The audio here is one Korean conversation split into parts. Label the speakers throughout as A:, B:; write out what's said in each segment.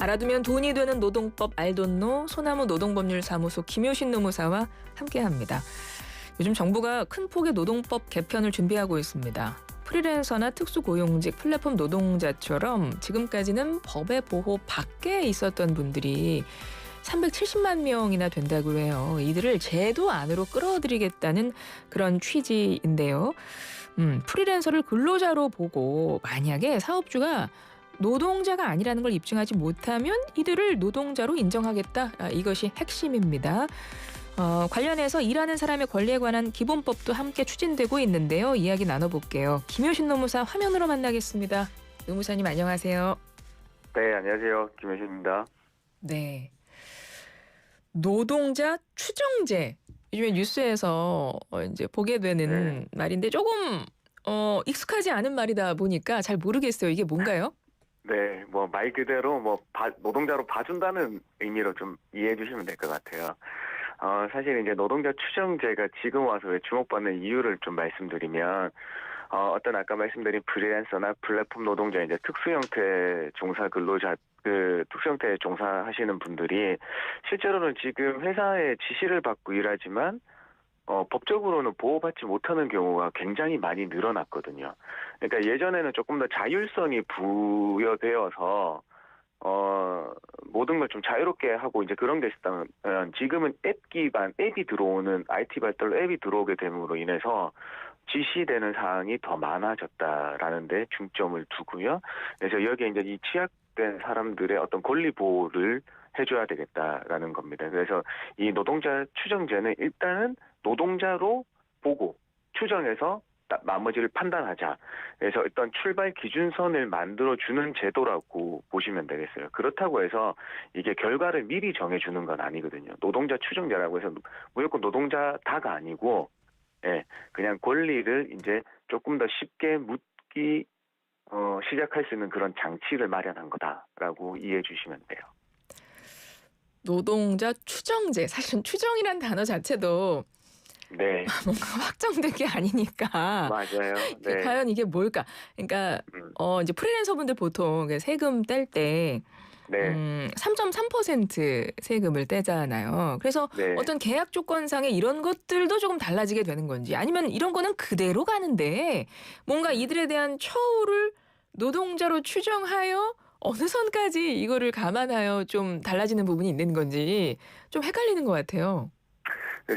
A: 알아두면 돈이 되는 노동법 알돈노 소나무 노동법률사무소 김효신 노무사와 함께합니다. 요즘 정부가 큰 폭의 노동법 개편을 준비하고 있습니다. 프리랜서나 특수고용직 플랫폼 노동자처럼 지금까지는 법의 보호 밖에 있었던 분들이 370만 명이나 된다고 해요. 이들을 제도 안으로 끌어들이겠다는 그런 취지인데요. 프리랜서를 근로자로 보고 만약에 사업주가 노동자가 아니라는 걸 입증하지 못하면 이들을 노동자로 인정하겠다. 이것이 핵심입니다. 관련해서 일하는 사람의 권리에 관한 기본법도 함께 추진되고 있는데요. 이야기 나눠볼게요. 김효신 노무사 화면으로 만나겠습니다. 노무사님 안녕하세요.
B: 네, 안녕하세요. 김효신입니다.
A: 네. 노동자 추정제. 요즘에 뉴스에서 이제 보게 되는 말인데 조금 익숙하지 않은 말이다 보니까 잘 모르겠어요. 이게 뭔가요?
B: 네, 말 그대로 노동자로 봐준다는 의미로 좀 이해해 주시면 될 것 같아요. 사실 이제 노동자 추정제가 지금 와서 왜 주목받는 이유를 좀 말씀드리면, 어떤 아까 말씀드린 프리랜서나 플랫폼 노동자, 이제 특수형태 종사 근로자, 특수형태에 종사하시는 분들이 실제로는 지금 회사의 지시를 받고 일하지만, 법적으로는 보호받지 못하는 경우가 굉장히 많이 늘어났거든요. 그러니까 예전에는 조금 더 자율성이 부여되어서, 모든 걸 좀 자유롭게 하고 이제 그런 게 있었다면, 지금은 앱이 들어오는, IT 발달로 앱이 들어오게 됨으로 인해서 지시되는 사항이 더 많아졌다라는 데 중점을 두고요. 그래서 여기에 이제 이 취약된 사람들의 어떤 권리 보호를 해줘야 되겠다라는 겁니다. 그래서 이 노동자 추정제는 일단은 노동자로 보고 추정해서 나머지를 판단하자. 그래서 어떤 출발 기준선을 만들어주는 제도라고 보시면 되겠어요. 그렇다고 해서 이게 결과를 미리 정해주는 건 아니거든요. 노동자 추정제라고 해서 무조건 노동자 다가 아니고, 그냥 권리를 이제 조금 더 쉽게 묻기, 시작할 수 있는 그런 장치를 마련한 거다라고 이해해 주시면 돼요.
A: 노동자 추정제. 사실은 추정이란 단어 자체도
B: 네.
A: 뭔가 확정된 게 아니니까.
B: 맞아요. 네.
A: 과연 이게 뭘까? 그러니까 이제 프리랜서 분들 보통 세금 뗄 때
B: 네.
A: 3.3% 세금을 떼잖아요. 그래서
B: 네.
A: 어떤 계약 조건상의 이런 것들도 조금 달라지게 되는 건지, 아니면 이런 거는 그대로 가는데 뭔가 이들에 대한 처우를 노동자로 추정하여 어느 선까지 이거를 감안하여 좀 달라지는 부분이 있는 건지 좀 헷갈리는 것 같아요.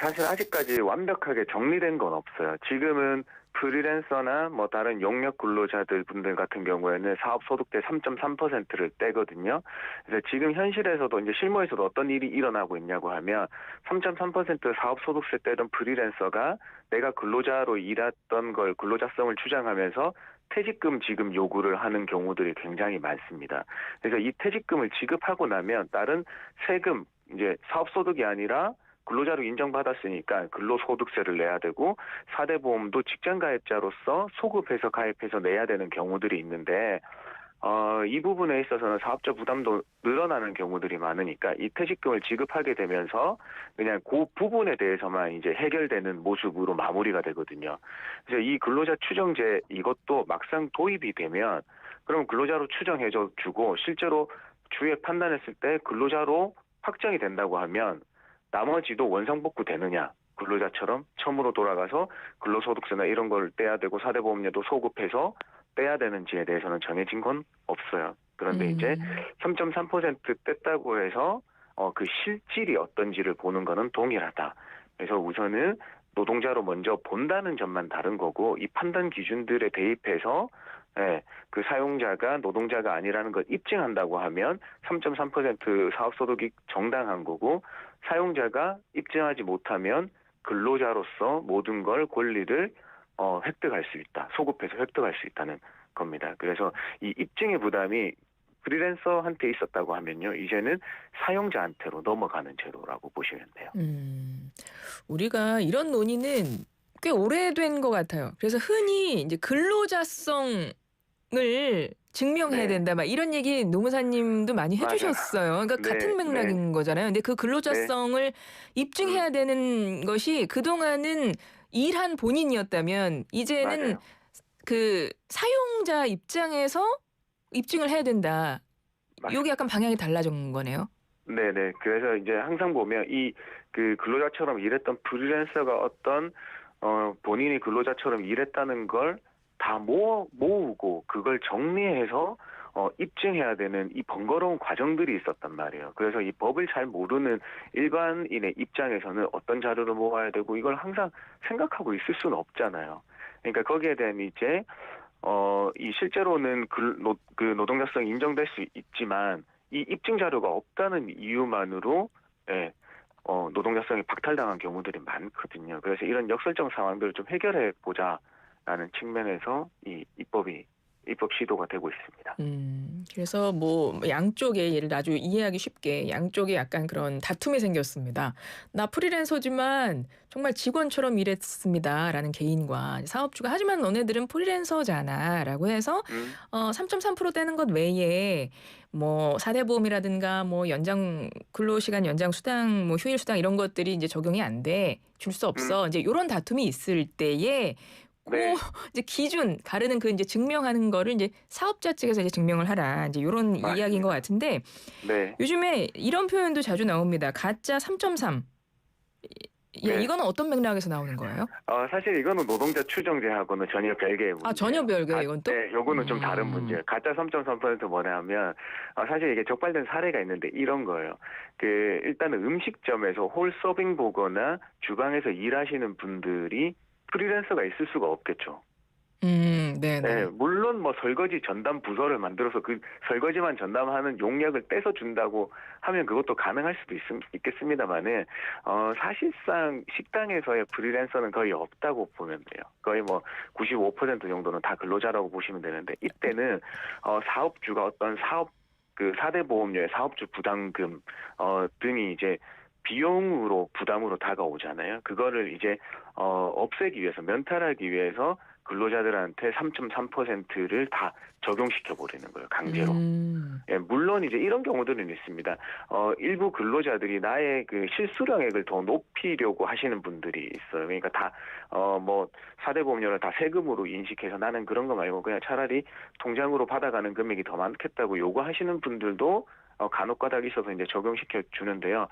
B: 사실 아직까지 완벽하게 정리된 건 없어요. 지금은 프리랜서나 다른 용역 근로자들 분들 같은 경우에는 사업소득세 3.3%를 떼거든요. 그래서 지금 현실에서도 이제 실무에서도 어떤 일이 일어나고 있냐고 하면 3.3% 사업소득세 떼던 프리랜서가 내가 근로자로 일했던 걸 근로자성을 주장하면서 퇴직금 지급 요구를 하는 경우들이 굉장히 많습니다. 그래서 이 퇴직금을 지급하고 나면 다른 세금, 이제 사업소득이 아니라 근로자로 인정받았으니까 근로소득세를 내야 되고 4대 보험도 직장가입자로서 소급해서 가입해서 내야 되는 경우들이 있는데, 이 부분에 있어서는 사업자 부담도 늘어나는 경우들이 많으니까 이 퇴직금을 지급하게 되면서 그냥 그 부분에 대해서만 이제 해결되는 모습으로 마무리가 되거든요. 그래서 이 근로자 추정제 이것도 막상 도입이 되면 그럼 근로자로 추정해줘 주고 실제로 주에 판단했을 때 근로자로 확정이 된다고 하면 나머지도 원상복구 되느냐, 근로자처럼 처음으로 돌아가서 근로소득세나 이런 걸 떼야 되고 4대 보험료도 소급해서 떼야 되는지에 대해서는 정해진 건 없어요. 그런데 이제 3.3% 뗐다고 해서 그 실질이 어떤지를 보는 거는 동일하다. 그래서 우선은 노동자로 먼저 본다는 점만 다른 거고, 이 판단 기준들에 대입해서 그 사용자가 노동자가 아니라는 걸 입증한다고 하면 3.3% 사업소득이 정당한 거고, 사용자가 입증하지 못하면 근로자로서 모든 걸 권리를 획득할 수 있다. 소급해서 획득할 수 있다는 겁니다. 그래서 이 입증의 부담이 프리랜서한테 있었다고 하면요, 이제는 사용자한테로 넘어가는 제도라고 보시면 돼요.
A: 우리가 이런 논의는 꽤 오래된 것 같아요. 그래서 흔히 이제 근로자성을 증명해야 된다, 막 이런 얘기 노무사님도 많이 해주셨어요. 그러니까 같은 맥락인 거잖아요. 근데 그 근로자성을 입증해야 되는 것이 그동안은 일한 본인이었다면 이제는 그 사용자 입장에서 입증을 해야 된다. 요게 약간 방향이 달라진 거네요.
B: 네네. 그래서 이제 항상 보면 그 근로자처럼 일했던 프리랜서가 어떤 본인이 근로자처럼 일했다는 걸 다 모으고 그걸 정리해서 입증해야 되는 이 번거로운 과정들이 있었단 말이에요. 그래서 이 법을 잘 모르는 일반인의 입장에서는 어떤 자료를 모아야 되고 이걸 항상 생각하고 있을 수는 없잖아요. 그러니까 거기에 대한 이제 이 실제로는 그 노동자성이 인정될 수 있지만 이 입증 자료가 없다는 이유만으로 예, 노동자성이 박탈당한 경우들이 많거든요. 그래서 이런 역설적 상황들을 좀 해결해 보자라는 측면에서 이 입법 시도가 되고 있습니다.
A: 그래서 뭐 양쪽의 예를 아주 이해하기 쉽게 양쪽에 약간 그런 다툼이 생겼습니다. 나 프리랜서지만 정말 직원처럼 일했습니다라는 개인과 사업주가 하지만 너네들은 프리랜서잖아라고 해서
B: 음,
A: 3.3% 떼는 것 외에 뭐 4대 보험이라든가 뭐 연장 근로시간 연장 수당 뭐 휴일 수당 이런 것들이 이제 적용이 안 돼. 줄 수
B: 음,
A: 없어. 이제 요런 다툼이 있을 때에 고
B: 네,
A: 이제 기준 가르는 그 이제 증명하는 거를 이제 사업자 측에서 이제 증명을 하라. 이제 요런 이야기인 것
B: 맞습니다.
A: 같은데
B: 네,
A: 요즘에 이런 표현도 자주 나옵니다. 가짜 3.3. 예,
B: 네.
A: 이거는 어떤 맥락에서 나오는 거예요?
B: 사실 이거는 노동자 추정제하고는 전혀 별개의
A: 아, 전혀
B: 문제예요.
A: 별개예요, 이건 또?
B: 네, 요거는 좀 다른
A: 음.
B: 문제예요. 가짜 3.3% 뭐냐면 사실 이게 적발된 사례가 있는데 이런 거예요. 일단은 음식점에서 홀 서빙 보거나 주방에서 일하시는 분들이 프리랜서가 있을 수가 없겠죠. 네,
A: 네네.
B: 물론 뭐 설거지 전담 부서를 만들어서 그 설거지만 전담하는 용역을 떼서 준다고 하면 그것도 가능할 수도 있겠습니다만은 사실상 식당에서의 프리랜서는 거의 없다고 보면 돼요. 거의 뭐 95% 정도는 다 근로자라고 보시면 되는데 이때는 사업주가 어떤 그 4대 보험료의 사업주 부담금 등이 이제 비용으로 부담으로 다가오잖아요. 그거를 이제 없애기 위해서 면탈하기 위해서 근로자들한테 3.3%를 다 적용시켜 버리는 거예요. 강제로.
A: 음.
B: 예, 물론 이제 이런 경우들은 있습니다. 일부 근로자들이 나의 그 실수령액을 더 높이려고 하시는 분들이 있어요. 그러니까 뭐 4대 보험료를 다 세금으로 인식해서 나는 그런 거 말고 그냥 차라리 통장으로 받아가는 금액이 더 많겠다고 요구하시는 분들도 간혹 가닥 있어서 이제 적용시켜 주는데요.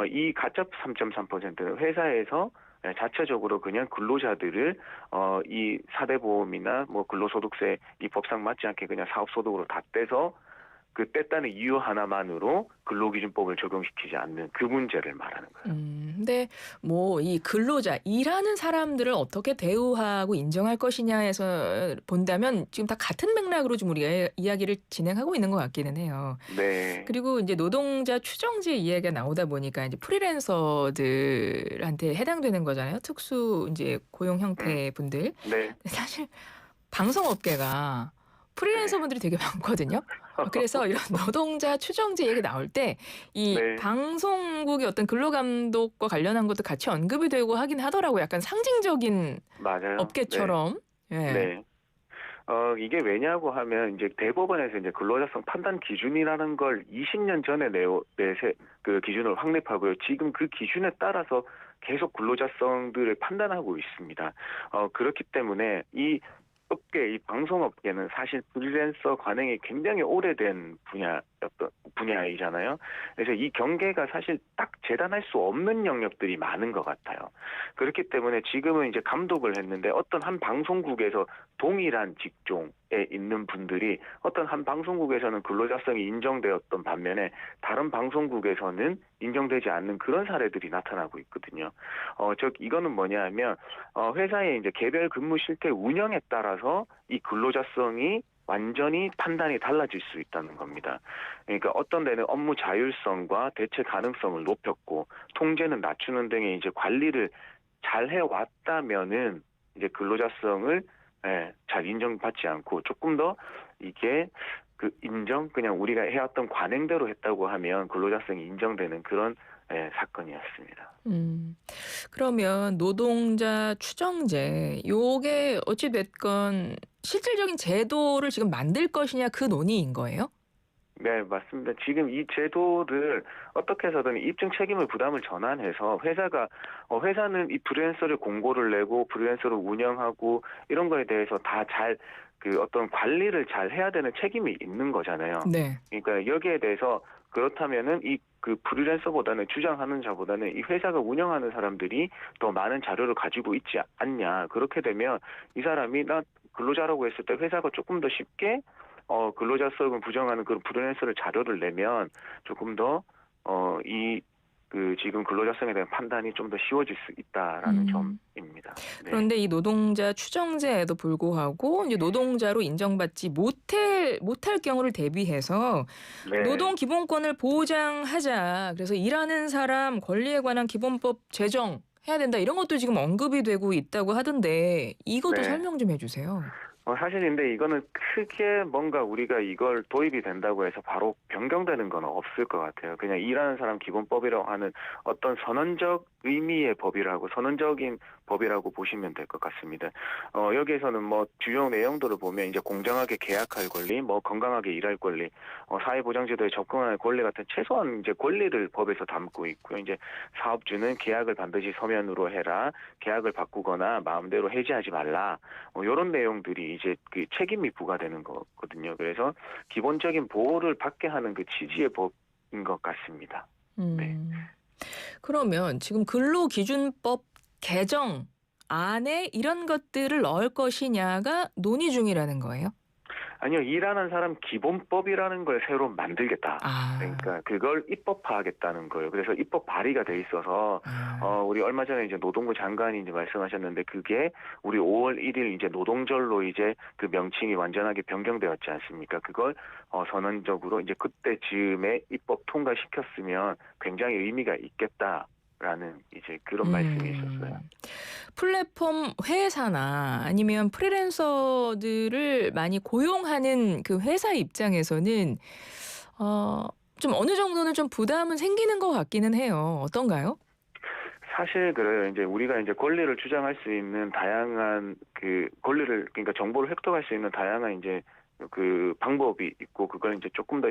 B: 이 가짜 3.3%는 회사에서 자체적으로 그냥 근로자들을 이 4대 보험이나 뭐 근로소득세 이 법상 맞지 않게 그냥 사업소득으로 다 떼서 그 뗐다는 이유 하나만으로 근로기준법을 적용시키지 않는 그 문제를 말하는 거예요.
A: 근데 뭐 이 근로자 일하는 사람들을 어떻게 대우하고 인정할 것이냐에서 본다면 지금 다 같은 맥락으로 좀 우리가 이야기를 진행하고 있는 것 같기는 해요.
B: 네,
A: 그리고 이제 노동자 추정제 이야기가 나오다 보니까 이제 프리랜서들한테 해당되는 거잖아요. 특수 이제 고용
B: 음,
A: 형태 분들.
B: 네,
A: 사실 방송업계가
B: 네,
A: 프리랜서 분들이 되게 많거든요. 그래서 이런 노동자 추정제 얘기 나올 때 이
B: 네,
A: 방송국의 어떤 근로감독과 관련한 것도 같이 언급이 되고 하긴 하더라고요. 약간 상징적인
B: 맞아요. 네,
A: 업계처럼. 예.
B: 네. 이게 왜냐고 하면 이제 대법원에서 이제 근로자성 판단 기준이라는 걸 20년 전에 그 기준을 확립하고요. 지금 그 기준에 따라서 계속 근로자성들을 판단하고 있습니다. 그렇기 때문에 이 방송업계는 사실 프리랜서 관행이 굉장히 오래된 분야이잖아요. 그래서 이 경계가 사실 딱 재단할 수 없는 영역들이 많은 것 같아요. 그렇기 때문에 지금은 이제 감독을 했는데 어떤 한 방송국에서 동일한 직종에 있는 분들이 어떤 한 방송국에서는 근로자성이 인정되었던 반면에 다른 방송국에서는 인정되지 않는 그런 사례들이 나타나고 있거든요. 즉 이거는 뭐냐면 회사의 이제 개별 근무 실태 운영에 따라서 이 근로자성이 완전히 판단이 달라질 수 있다는 겁니다. 그러니까 어떤 데는 업무 자율성과 대체 가능성을 높였고 통제는 낮추는 등의 이제 관리를 잘 해왔다면은 이제 근로자성을 잘 인정받지 않고 조금 더 이게 그냥 우리가 해왔던 관행대로 했다고 하면 근로자성이 인정되는 그런 사건이었습니다.
A: 음. 그러면 노동자 추정제 요게 어찌 됐건 실질적인 제도를 지금 만들 것이냐 그 논의인 거예요?
B: 네, 맞습니다. 지금 이 제도를 어떻게 해서든 입증 책임을 부담을 전환해서 회사는 이 프리랜서를 공고를 내고 프리랜서를 운영하고 이런 거에 대해서 다 잘 어떤 관리를 잘 해야 되는 책임이 있는 거잖아요.
A: 네.
B: 그러니까 여기에 대해서 그렇다면은 프리랜서보다는 주장하는 자보다는 이 회사가 운영하는 사람들이 더 많은 자료를 가지고 있지 않냐. 그렇게 되면 이 사람이 나 근로자라고 했을 때 회사가 조금 더 쉽게 근로자성을 부정하는 그런 프리랜서를 자료를 내면 조금 더 지금 근로자성에 대한 판단이 좀 더 쉬워질 수 있다라는 점입니다. 네.
A: 그런데 이 노동자 추정제에도 불구하고 이제 노동자로 인정받지 못할 경우를 대비해서
B: 네.
A: 노동 기본권을 보장하자. 그래서 일하는 사람 권리에 관한 기본법 제정해야 된다. 이런 것도 지금 언급이 되고 있다고 하던데 이것도
B: 네.
A: 설명 좀 해주세요.
B: 사실 근데 이거는 크게 뭔가 우리가 이걸 도입이 된다고 해서 바로 변경되는 건 없을 것 같아요. 그냥 일하는 사람 기본법이라고 하는 어떤 선언적 의미의 법이라고 선언적인 법이라고 보시면 될 것 같습니다. 여기에서는 뭐 주요 내용들을 보면 이제 공정하게 계약할 권리, 뭐 건강하게 일할 권리, 사회보장제도에 접근할 권리 같은 최소한 이제 권리를 법에서 담고 있고요. 이제 사업주는 계약을 반드시 서면으로 해라, 계약을 바꾸거나 마음대로 해지하지 말라, 이런 내용들이 이제 그 책임이 부과되는 거거든요. 그래서 기본적인 보호를 받게 하는 그 취지의 법인 것 같습니다. 네.
A: 그러면 지금 근로기준법 개정 안에 이런 것들을 넣을 것이냐가 논의 중이라는 거예요?
B: 아니요, 일하는 사람 기본법이라는 걸 새로 만들겠다.
A: 아,
B: 그러니까 그걸 입법화하겠다는 거예요. 그래서 입법 발의가 돼 있어서 우리 얼마 전에 이제 노동부 장관이 이제 말씀하셨는데 그게 우리 5월 1일 이제 노동절로 이제 그 명칭이 완전하게 변경되었지 않습니까? 그걸 선언적으로 이제 그때 즈음에 입법 통과시켰으면 굉장히 의미가 있겠다라는 이제 그런 말씀이 있었어요.
A: 플랫폼 회사나 아니면 프리랜서들을 많이 고용하는 그 회사 입장에서는 어, 좀 어느 정도는 좀 부담은 생기는 것 같기는 해요. 어떤가요?
B: 사실 그래요. 이제 우리가 이제 권리를 주장할 수 있는 다양한 권리를 그러니까 정보를 획득할 수 있는 다양한 이제 그 방법이 있고 그걸 이제 조금 더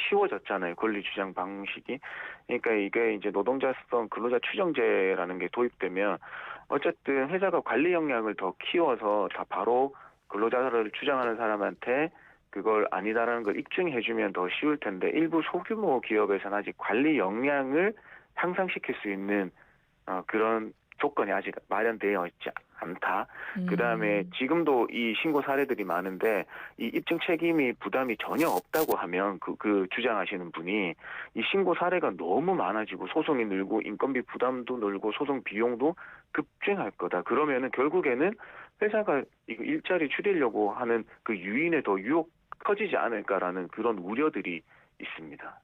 B: 쉬워졌잖아요. 권리 주장 방식이. 그러니까 이게 이제 노동자성 근로자 추정제라는 게 도입되면 어쨌든 회사가 관리 역량을 더 키워서 다 바로 근로자를 주장하는 사람한테 그걸 아니다라는 걸 입증해주면 더 쉬울 텐데 일부 소규모 기업에서는 아직 관리 역량을 향상시킬 수 있는 그런 조건이 아직 마련되어 있지 않다. 그다음에 지금도 이 신고 사례들이 많은데 이 입증 책임이 부담이 전혀 없다고 하면 그 주장하시는 분이 이 신고 사례가 너무 많아지고 소송이 늘고 인건비 부담도 늘고 소송 비용도 급증할 거다. 그러면은 결국에는 회사가 이거 일자리 줄이려고 하는 그 유인에 더 유혹 커지지 않을까라는 그런 우려들이 있습니다.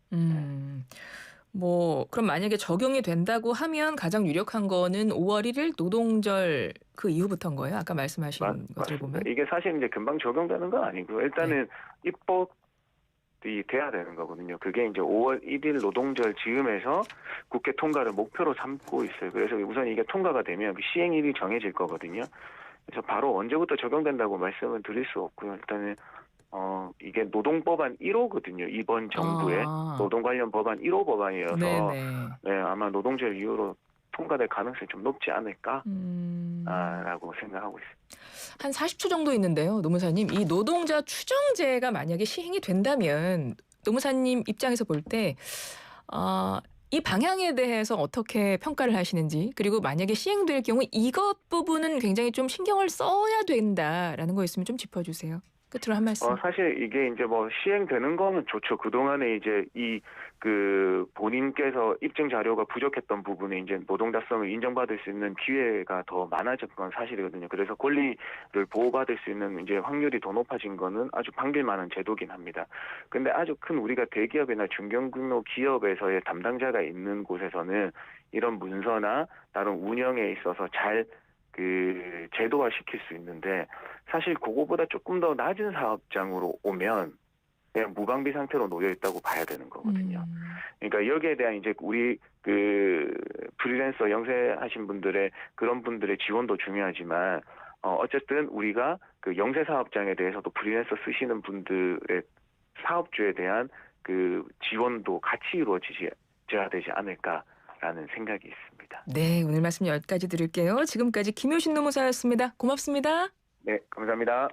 A: 그럼 만약에 적용이 된다고 하면 가장 유력한 거는 5월 1일 노동절 그 이후부터인 거예요? 아까 말씀하신 것들
B: 맞습니다.
A: 보면.
B: 이게 사실 이제 금방 적용되는 건 아니고요. 일단은
A: 네.
B: 입법이 돼야 되는 거거든요. 그게 이제 5월 1일 노동절 즈음에서 국회 통과를 목표로 삼고 있어요. 그래서 우선 이게 통과가 되면 그 시행일이 정해질 거거든요. 그래서 바로 언제부터 적용된다고 말씀을 드릴 수 없고요. 일단은 이게 노동법안 1호거든요. 이번 정부의 노동 관련 법안 1호 법안이어서
A: 네네.
B: 네, 아마 노동절 이후로 통과될 가능성이 좀 높지 않을까? 라고 생각하고 있습니다.
A: 한 40초 정도 있는데요. 노무사님, 이 노동자 추정제가 만약에 시행이 된다면 노무사님 입장에서 볼 때 이 방향에 대해서 어떻게 평가를 하시는지, 그리고 만약에 시행될 경우 이것 부분은 굉장히 좀 신경을 써야 된다라는 거 있으면 좀 짚어주세요. 끝으로 한 말씀.
B: 사실 이게 이제 뭐 시행되는 거는 좋죠. 그동안에 이제 본인께서 입증 자료가 부족했던 부분에 이제 노동자성을 인정받을 수 있는 기회가 더 많아진 건 사실이거든요. 그래서 권리를 보호받을 수 있는 이제 확률이 더 높아진 거는 아주 반길만한 제도긴 합니다. 근데 아주 큰 우리가 대기업이나 중견규모 기업에서의 담당자가 있는 곳에서는 이런 문서나 다른 운영에 있어서 잘 제도화 시킬 수 있는데 사실 그거보다 조금 더 낮은 사업장으로 오면 그냥 무방비 상태로 놓여 있다고 봐야 되는 거거든요. 그러니까 여기에 대한 이제 우리 프리랜서 영세하신 분들의 그런 분들의 지원도 중요하지만 어쨌든 우리가 그 영세 사업장에 대해서도 프리랜서 쓰시는 분들의 사업주에 대한 그 지원도 같이 이루어져야 되지 않을까라는 생각이 있습니다.
A: 네, 오늘 말씀 여기까지 드릴게요. 지금까지 김효신 노무사였습니다. 고맙습니다.
B: 네, 감사합니다.